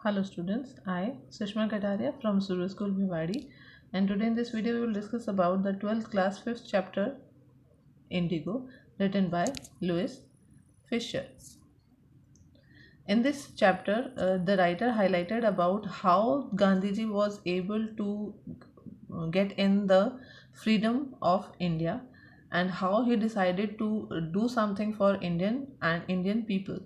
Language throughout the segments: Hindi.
Hello students, I Sushma Kataria from Suru School Bhiwadi, and today in this video we will discuss about the 12th class 5th chapter Indigo, written by Louis Fisher. In this chapter, the writer highlighted about how Gandhiji was able to get in the freedom of India and how he decided to do something for Indian and Indian people.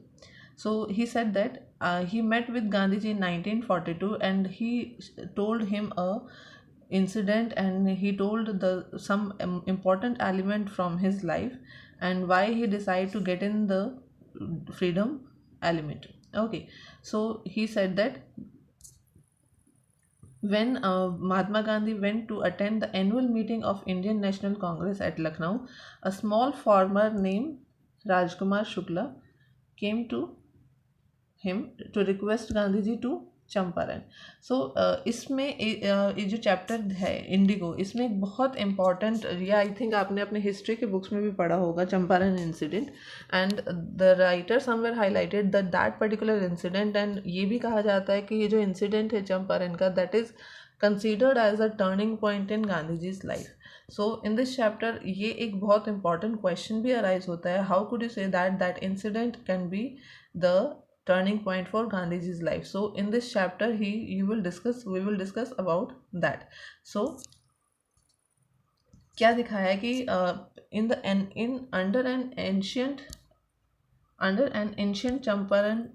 So he said that he met with Gandhiji in 1942 and he told him a incident, and he told the some important element from his life and why he decided to get in the freedom element. Okay, so he said that when Mahatma Gandhi went to attend the annual meeting of Indian National Congress at Lucknow, a small farmer named Rajkumar Shukla came to him to request Gandhi ji to Champaran. सो इसमें ये जो चैप्टर है इंडिगो, इसमें एक बहुत इम्पॉर्टेंट, या आई थिंक आपने अपने हिस्ट्री के बुक्स में भी पढ़ा होगा, Champaran incident. And the writer somewhere highlighted that particular incident, and ये भी कहा जाता है कि ये जो इंसिडेंट है चंपारण का, that is considered as a turning point in Gandhi ji's life. So in this chapter ये एक बहुत इंपॉर्टेंट क्वेश्चन भी अराइज होता है, how could you say that incident can be the turning point for Gandhiji's life. So in this chapter we will discuss about that. So क्या दिखाया है कि under an ancient Champaran,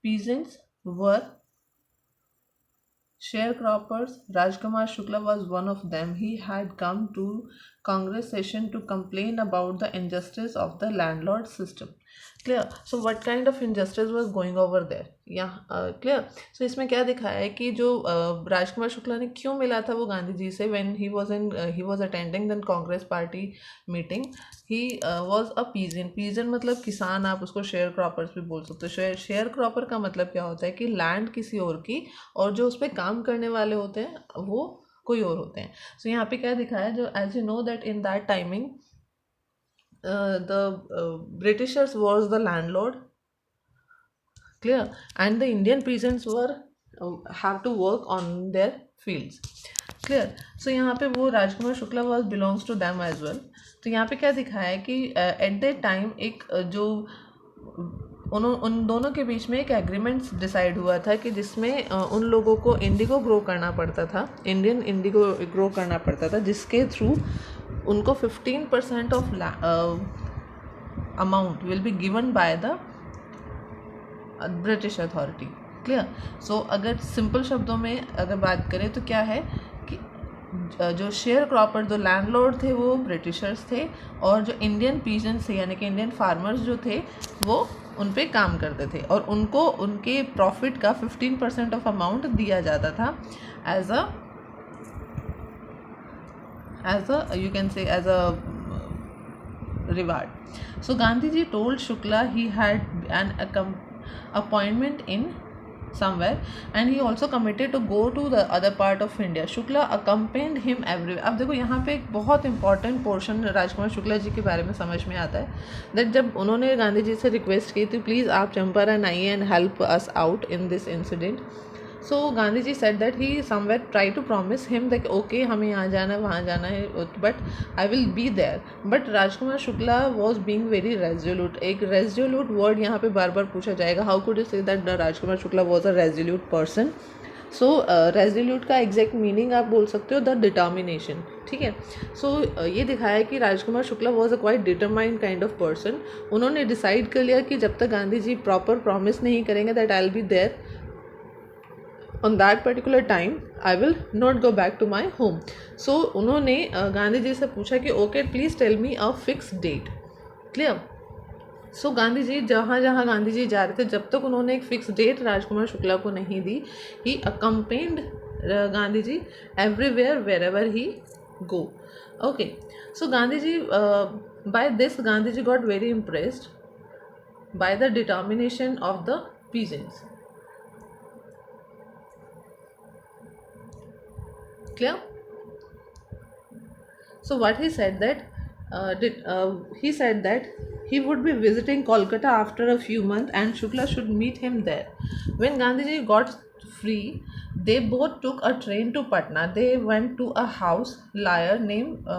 peasants were sharecroppers. Rajkumar Shukla was one of them. He had come to Congress session to complain about the injustice of the landlord system. Clear. So what kind of injustice was going over there. यहाँ क्लियर. सो इसमें क्या दिखाया है कि जो राजकुमार शुक्ला ने क्यों मिला था वो गांधी जी से, when he was attending than Congress party meeting. He was a peasant. Peasant मतलब किसान, आप उसको शेयर क्रॉपर्स भी बोल सकते हो. शेयर क्रॉपर का मतलब क्या होता है कि लैंड किसी और की, और जो उस पर काम करने वाले होते हैं वो कोई और होते हैं. सो यहाँ पे क्या दिखाया है, जो as you know that in that timing the Britishers was the landlord, clear, and the Indian peasants were have to work on their fields, clear. So यहाँ पे वो Rajkumar Shukla was belongs to them as well. तो यहाँ पे क्या दिखाया है कि at that time एक जो उन दोनों के बीच में एक एग्रीमेंट डिसाइड हुआ था कि जिसमें उन लोगों को इंडिगो ग्रो करना पड़ता था, इंडियन इंडिगो ग्रो करना पड़ता था, जिसके थ्रू उनको 15% of amount will be given by the British authority. Clear. So अगर सिंपल शब्दों में अगर बात करें तो क्या है कि जो शेयर क्रॉपर, जो लैंडलॉर्ड थे वो ब्रिटिशर्स थे, और जो इंडियन पीजेंट्स थे यानी कि इंडियन फार्मर्स जो थे वो उन पे काम करते थे, और उनको उनके प्रॉफिट का 15% ऑफ अमाउंट दिया जाता था as you can say as a reward. So Gandhiji told Shukla he had an appointment in somewhere, and he also committed to go to the other part of India. Shukla accompanied him everywhere. अब देखो यहाँ पे एक बहुत इंपॉर्टेंट पोर्शन राजकुमार शुक्ला जी के बारे में समझ में आता है, दैट जब उन्होंने गांधी जी से रिक्वेस्ट की थी प्लीज़ आप चंपारण आइए and help us out in this incident. So Gandhi ji said that he somewhere try to promise him that okay हमें यहाँ जाना है वहाँ जाना है, but I will be there. But Rajkumar Shukla was being very resolute. एक रेजोल्यूट वर्ड यहाँ पे बार बार पूछा जाएगा, how could you say that Rajkumar Shukla was a resolute person. So resolute का एग्जैक्ट मीनिंग आप बोल सकते हो द डिटर्मिनेशन. ठीक है. सो ये दिखाया है कि Rajkumar Shukla was a quite determined kind of person. उन्होंने डिसाइड कर लिया कि जब तक गांधी जी प्रॉपर प्रॉमिस नहीं करेंगे that I will be there on that particular time I will not go back to my home. So उन्होंने गांधी जी से पूछा कि okay please tell me a fix date. Clear. So Gandhi ji जहाँ जहाँ गांधी जी जा रहे थे, जब तक उन्होंने एक फिक्स डेट राजकुमार शुक्ला को नहीं दी, he accompanied Gandhi ji everywhere wherever he go. Okay. So Gandhi ji by this Gandhi ji got very impressed by the determination of the peasants. Clear. So what he said that he said that he would be visiting Kolkata after a few months and Shukla should meet him there. When Gandhiji got free, they both took a train to Patna. They went to a house lawyer named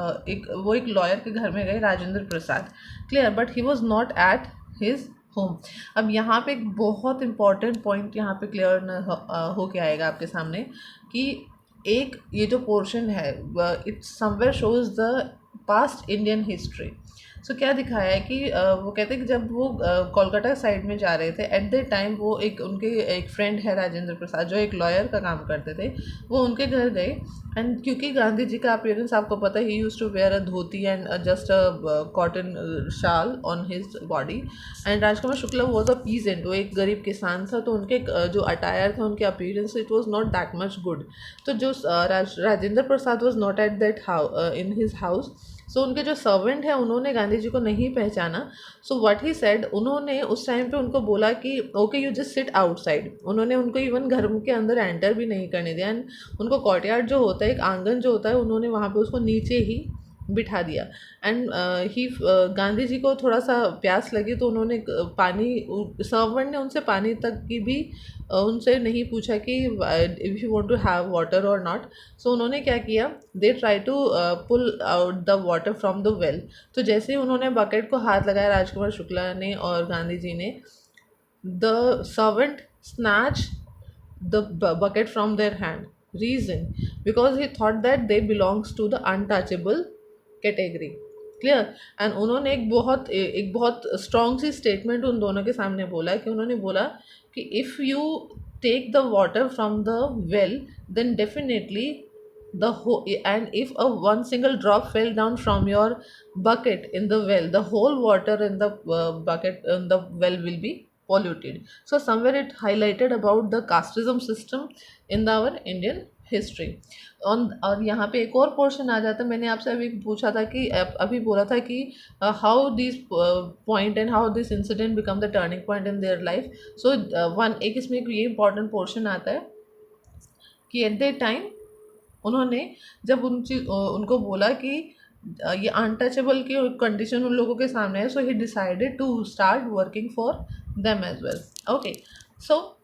वो एक lawyer के घर में गए, Rajendra Prasad. Clear, but he was not at his home. अब यहाँ पे एक बहुत important point यहाँ पे clear हो के आएगा आपके सामने कि एक ये जो पोर्शन है it somewhere shows the past Indian history. So क्या दिखाया है कि वो कहते हैं कि जब वो कोलकाता साइड में जा रहे थे एट द टाइम वो एक उनके एक फ्रेंड है राजेंद्र प्रसाद जो एक लॉयर का काम करते थे, वो उनके घर गए. एंड क्योंकि गांधी जी का अपीयरेंस आपको पता है, he use to wear a dhoti and just a cotton shawl on his body. And Rajkumar Shukla was a peasant, वो एक गरीब किसान था, तो उनके जो अटायर था, उनके appearance, it was not that much good. तो जो Rajendra Prasad was not at that in his house. So उनके जो सर्वेंट है उन्होंने गांधी जी को नहीं पहचाना. सो व्हाट ही सेड, उन्होंने उस टाइम पे उनको बोला कि okay you just sit outside. उन्होंने उनको इवन घर के अंदर एंटर भी नहीं करने दिया. एंड उनको कोर्टयार्ड जो होता है, एक आंगन जो होता है, उन्होंने वहाँ पे उसको नीचे ही बिठा दिया. एंड ही गांधी जी को थोड़ा सा प्यास लगी तो उन्होंने पानी, सर्वेंट ने उनसे पानी तक की भी उनसे नहीं पूछा कि if you want to have water और नॉट. सो उन्होंने क्या किया, they try to pull out the water from the well. तो जैसे ही उन्होंने बकेट को हाथ लगाया, राजकुमार शुक्ला ने और गांधी जी ने, the servant snatch the bucket from their hand. Reason, because he thought that they belongs to the untouchable category. Clear. And उन्होंने एक बहुत स्ट्रॉन्ग सी स्टेटमेंट उन दोनों के सामने बोला कि उन्होंने बोला कि if you take the water from the well then definitely the whole, and if a one single drop fell down from your bucket in the well, the whole water in the bucket in the well will be polluted. So somewhere it highlighted about the casteism system in our Indian history. और यहाँ पे एक और पोर्शन आ जाता है. मैंने आपसे अभी पूछा था कि अभी बोला था कि how this point and how this incident become the turning point in their life. So एक इसमें ये इंपॉर्टेंट पोर्शन आता है कि एट द टाइम उन्होंने जब उनको बोला कि ये अनटचेबल की कंडीशन उन लोगों के सामने है, so he decided to start working for them as well. Okay, so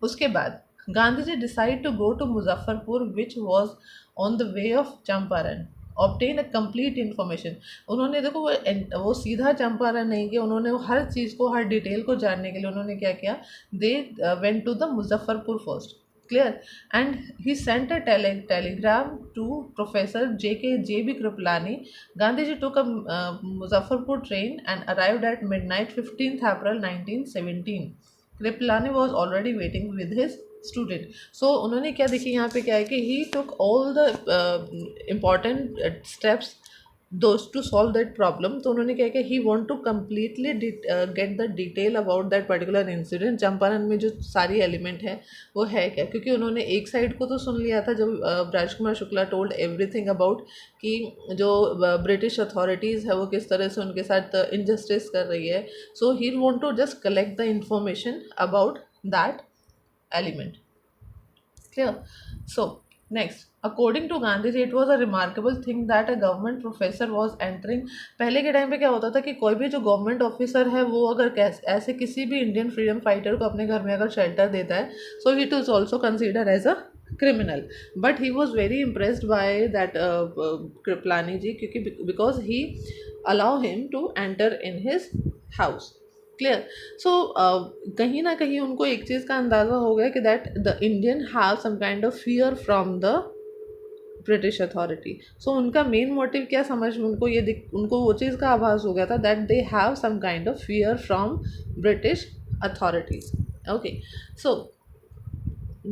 उसके बाद Gandhi ji decide to go to Muzaffarpur which was on the way of Champaran, obtain a complete information. उन्होंने देखो वो सीधा चंपारण नहीं किया, उन्होंने हर चीज़ को, हर डिटेल को जानने के लिए उन्होंने क्या किया, they went to the Muzaffarpur first. Clear. And he sent a telegram to Professor J.B. Kripalani. Gandhiji took a Muzaffarpur train and arrived at midnight 15th April 1917. Kripalani was already waiting with his student. So उन्होंने क्या देखिए यहाँ पे क्या है कि he took all the important steps those to solve that problem. तो उन्होंने क्या किया, he want to completely get the detail about that particular incident. Champaran में जो सारी एलिमेंट है वो है क्या, क्योंकि उन्होंने एक साइड को तो सुन लिया था जब Rajkumar Shukla told everything about कि जो ब्रिटिश अथॉरिटीज़ है वो किस तरह से उनके साथ इनजस्टिस कर रही है. So he want to just collect the information about that element. Clear. So next, according to Gandhi ji, it was a remarkable thing that a government professor was entering. पहले के टाइम पे क्या होता था कि कोई भी जो गवर्नमेंट ऑफिसर है वो अगर ऐसे किसी भी इंडियन फ्रीडम फाइटर को अपने घर में अगर शेल्टर देता है, so it is also consider as a criminal. But he was very impressed by that Kripalani ji, क्योंकि because he allow him to enter in his house. Clear. So कहीं ना कहीं उनको एक चीज़ का अंदाज़ा हो गया कि that the Indian have some kind of fear from the British authority. So उनका मेन मोटिव क्या समझ में उनको वो चीज़ का आभास हो गया था that they have some kind of fear from British authorities. Okay, so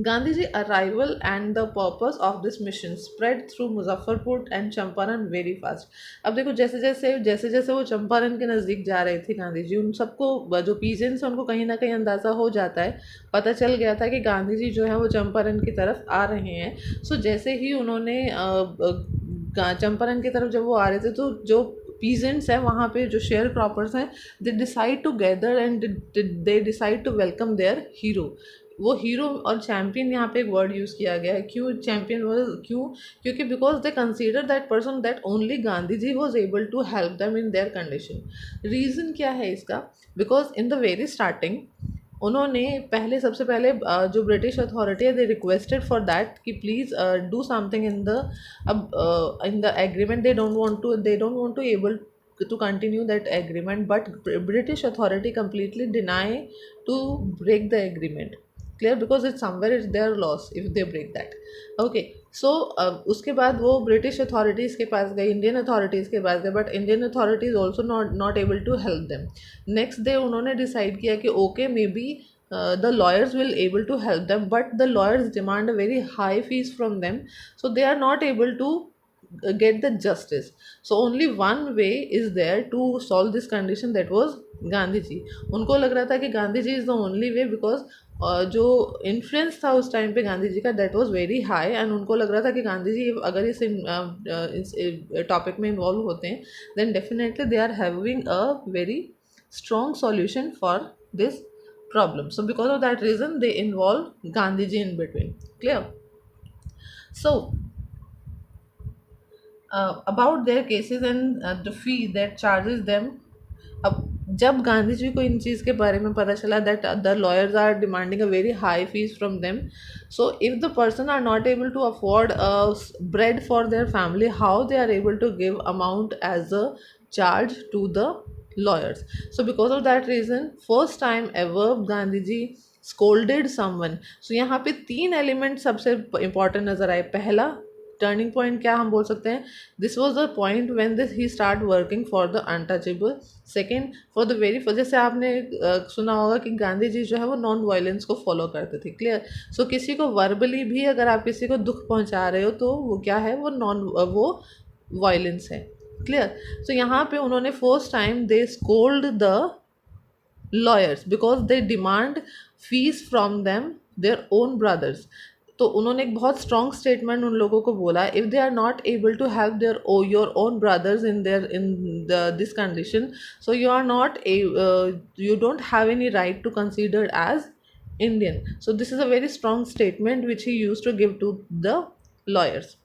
Gandhiji arrival and the purpose of this mission spread through Muzaffarpur and Champaran very fast. अब देखो जैसे जैसे वो चंपारण के नज़दीक जा रहे थे गांधी जी, उन सबको जो पीजेंट्स हैं उनको कहीं ना कहीं अंदाज़ा हो जाता है, पता चल गया था कि गांधी जी जो है वो चंपारण की तरफ आ रहे हैं. सो जैसे ही उन्होंने चंपारण की तरफ जब वो आ रहे थे, तो जो पीजेंट्स हैं वहाँ पे, जो शेयर क्रॉपर्स हैं, they decide to gather and they decide to welcome their hero. वो हीरो और चैम्पियन यहाँ पे एक वर्ड यूज़ किया गया है। क्यों चैम्पियन वर्ड, क्यों? क्योंकि because they consider that person that only Gandhi ji was able to help them in their condition. Reason क्या है इसका? Because in the very starting उन्होंने पहले, सबसे पहले जो ब्रिटिश अथॉरिटी है, दे रिक्वेस्टेड फॉर दैट कि please do something in the, अब in the agreement, they don't want to able to continue that agreement, but British authority completely deny to break the agreement. Clear? Because it's somewhere it's their loss if they break that. Okay, so उसके बाद वो ब्रिटिश अथॉरिटीज़ के पास गए, इंडियन अथॉरिटीज़ के पास गए, but Indian authorities also not able to help them. Next day उन्होंने डिसाइड किया कि okay, maybe the lawyers will able to help them, but the lawyers demand a very high fees from them, so they are not able to get the justice. So only one way is there to solve this condition, that was Gandhi ji. उनको लग रहा था कि Gandhi ji is the only way, because जो इन्फ्लुएंस था उस टाइम पे गांधी जी का, that was very high, and उनको लग रहा था कि गांधी जी अगर इस टॉपिक में इन्वॉल्व होते हैं, then definitely they are having a very strong solution for this problem. So because of that reason they involve Gandhiji in between. Clear? So about their cases and the fee that charges them. अब जब गांधी जी को इन चीज़ के बारे में पता चला that the lawyers are demanding a very high fees from them, so if the person are not able to afford bread for their family, how they are able to give amount as a charge to the lawyers. So because of that reason, first time ever Gandhi ji scolded someone. So यहाँ पे 3 एलिमेंट सबसे important नज़र आए। पहला टर्निंग पॉइंट क्या हम बोल सकते हैं, this was the point when this he start working for the untouchable. Second, for the very first, जैसे आपने सुना होगा कि गांधी जी जो है वो नॉन वायलेंस को फॉलो करते थे। क्लियर? सो किसी को वर्बली भी अगर आप किसी को दुख पहुंचा रहे हो तो वो क्या है, वो वायलेंस है। क्लियर? सो यहाँ पे उन्होंने first time they scold the lawyers because they demand fees from them their own brothers. तो उन्होंने एक बहुत स्ट्रॉन्ग स्टेटमेंट उन लोगों को बोला, if they are not able to help their your own brothers in this condition, so you are not you don't have any right to consider as Indian. So this is a very strong statement which he use to give to the lawyers.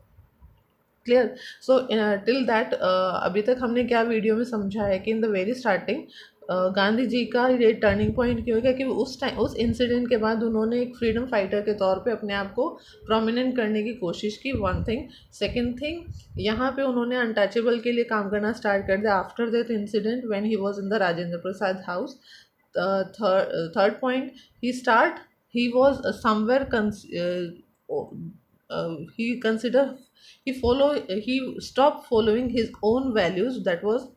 Clear? So till that अभी तक हमने क्या वीडियो में समझा है कि in the very starting Gandhi ji का ये टर्निंग पॉइंट क्यों है कि उस इंसिडेंट के बाद उन्होंने एक फ्रीडम फाइटर के तौर पे अपने आप को प्रोमिनेंट करने की कोशिश की। One thing. सेकंड थिंग, यहाँ पे उन्होंने अनटचेबल के लिए काम करना स्टार्ट कर दिया after that incident when he was in the Rajendra Prasad house. Third point, he was somewhere he stopped following his own values, that was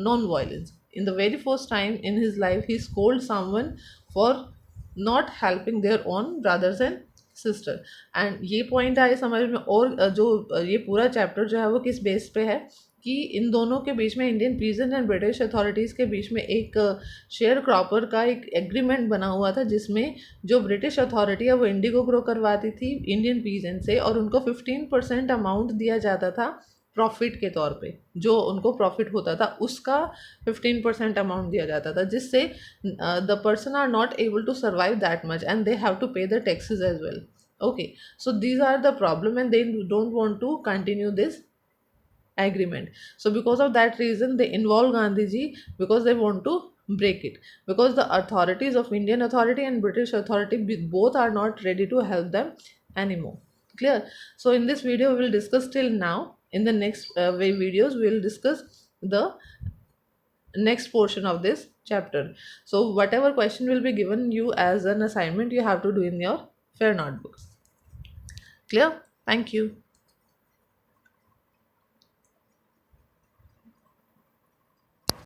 non-violence. In the very first time in his life he scolded someone for not helping their own brothers and sister. And ये पॉइंट आए समझ में। और जो ये पूरा चैप्टर जो है वो किस बेस पे है कि इन दोनों के बीच में, Indian peasant and British authorities के बीच में एक शेयर क्रॉपर का एक एग्रीमेंट बना हुआ था, जिसमें जो ब्रिटिश अथॉरिटी है वो इंडिगो ग्रो करवाती थी इंडियन पीजेंट से, और उनको 15% अमाउंट दिया जाता था प्रॉफिट के तौर पे। जो उनको प्रॉफिट होता था उसका 15% अमाउंट दिया जाता था, जिससे the person are not able to survive that much and they have to pay the taxes as well. Okay, so these are the problem and they don't want to continue this agreement. So because of that reason they involve Gandhiji, because they want to break it, because the authorities of Indian authority and British authority both are not ready to help them anymore. Clear? So in this video we will discuss till now. In the next videos we will discuss the next portion of this chapter. So whatever question will be given you as an assignment, you have to do in your fair notebooks. Clear? Thank you.